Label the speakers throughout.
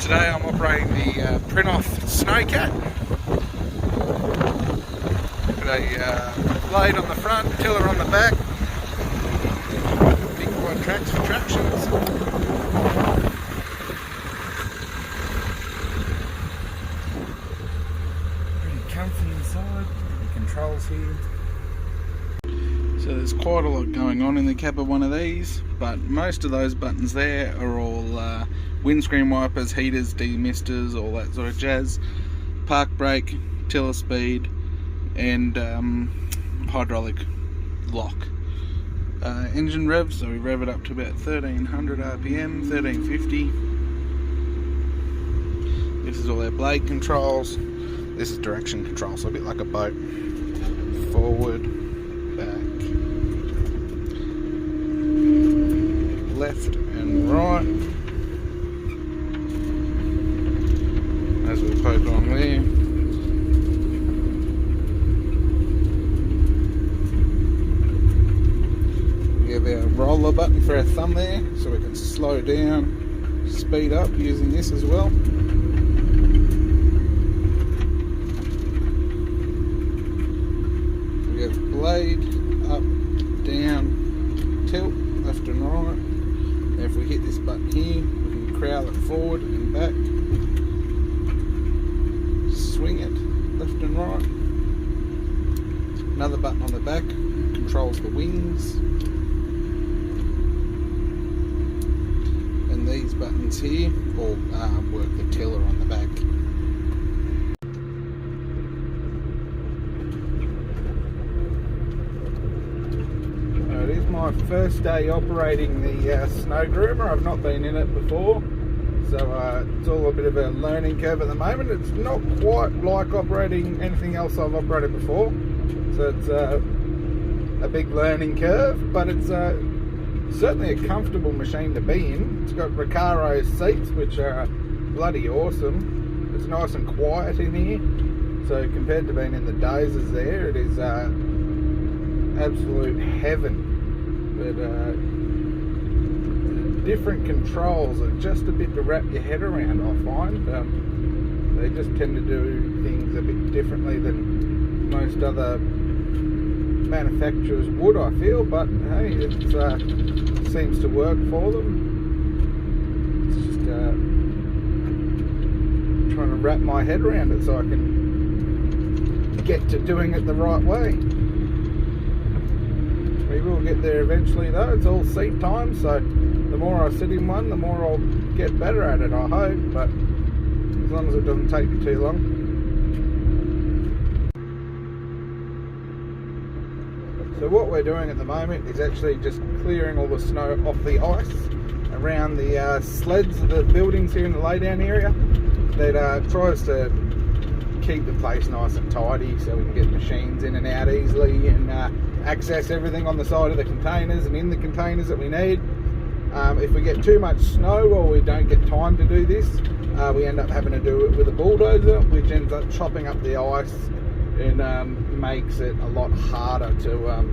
Speaker 1: Today I'm operating the Prinoth Snowcat. Got a blade on the front, tiller on the back, big wide tracks for tractions. Pretty comfy inside, the controls here. So there's quite a lot going on in the cab of one of these, but most of those buttons there are all windscreen wipers, heaters, demisters, all that sort of jazz, park brake, tiller speed, and hydraulic lock. Engine rev, so we rev it up to about 1300 RPM, 1350. This is all our blade controls. This is direction control, so a bit like a boat. Forward, back, left and right. As we poke on there. We have our roller button for our thumb there, so we can slow down, speed up using this as well. We have blade, up, down, tilt, left and right. If we hit this button here, we can crowd it forward and back, swing it left and right. Another button on the back controls the wings, and these buttons here all work the tiller on the back. It is my first day operating the SnowGroomer. I've not been in it before, so it's all a bit of a learning curve at the moment. It's not quite like operating anything else I've operated before, so it's a big learning curve, but it's certainly a comfortable machine to be in. It's got Recaro seats, which are bloody awesome. It's nice and quiet in here, so compared to being in the dozers there, it is absolute heaven. But different controls are just a bit to wrap your head around, I find. They just tend to do things a bit differently than most other manufacturers would, I feel, but hey, it seems to work for them. It's just trying to wrap my head around it so I can get to doing it the right way. We will get there eventually though. It's all seat time, so the more I sit in one, the more I'll get better at it, I hope, but as long as it doesn't take me too long. So what we're doing at the moment is actually just clearing all the snow off the ice around the sleds of the buildings here in the laydown area. That tries to keep the place nice and tidy so we can get machines in and out easily and access everything on the side of the containers and in the containers that we need. If we get too much snow or we don't get time to do this, we end up having to do it with a bulldozer, which ends up chopping up the ice and makes it a lot harder to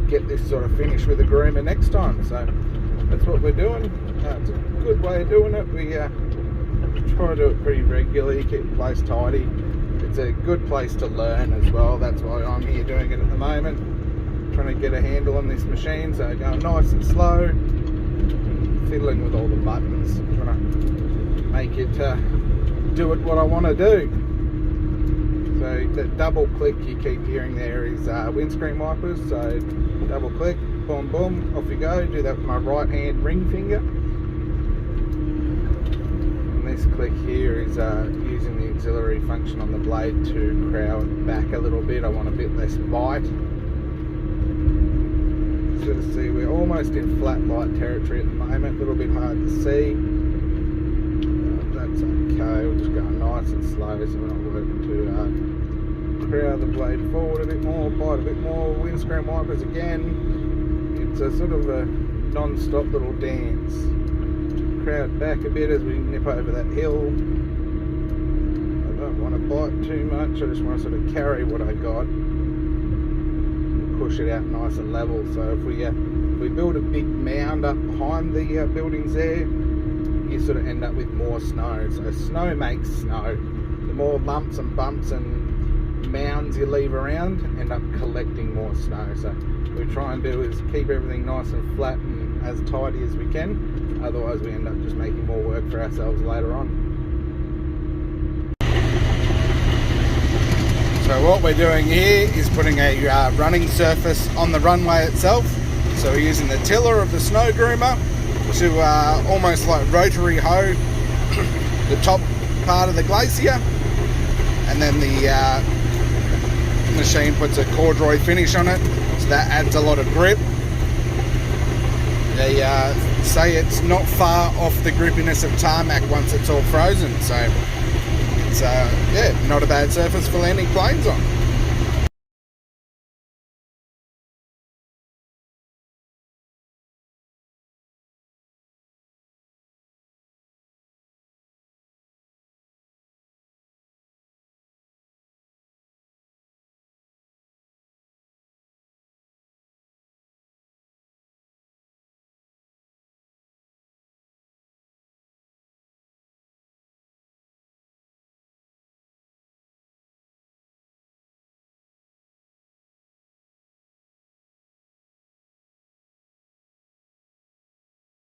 Speaker 1: get this sort of finish with a groomer next time. So that's what we're doing. It's a good way of doing it. We try to do it pretty regularly, keep the place tidy. It's a good place to learn as well. That's why I'm here doing it at the moment, trying to get a handle on this machine, so going nice and slow, fiddling with all the buttons, trying to make it do it what I want to do. So that double click you keep hearing there is windscreen wipers, so double click, boom boom, off you go. Do that with my right hand ring finger. And this click here is using the auxiliary function on the blade to crowd back a little bit. I want a bit less bite. Sort of see we're almost in flat light territory at the moment, a little bit hard to see. That's okay, we're just going nice and slow so we're not working too hard. Crowd the blade forward a bit more, bite a bit more, windscreen wipers again. It's a sort of a non-stop little dance. Crowd back a bit as we nip over that hill. I don't want to bite too much, I just want to sort of carry what I got. Push it out nice and level, so if we build a big mound up behind the buildings there, you sort of end up with more snow. So snow makes snow. The more lumps and bumps and mounds you leave around, end up collecting more snow. So what we try and do is keep everything nice and flat and as tidy as we can. Otherwise we end up just making more work for ourselves later on. So what we're doing here is putting a running surface on the runway itself. So we're using the tiller of the SnowGroomer to almost like rotary hoe the top part of the glacier, and then the machine puts a corduroy finish on it, so that adds a lot of grip. They say it's not far off the grippiness of tarmac once it's all frozen, so it's yeah, not a bad surface for landing planes on.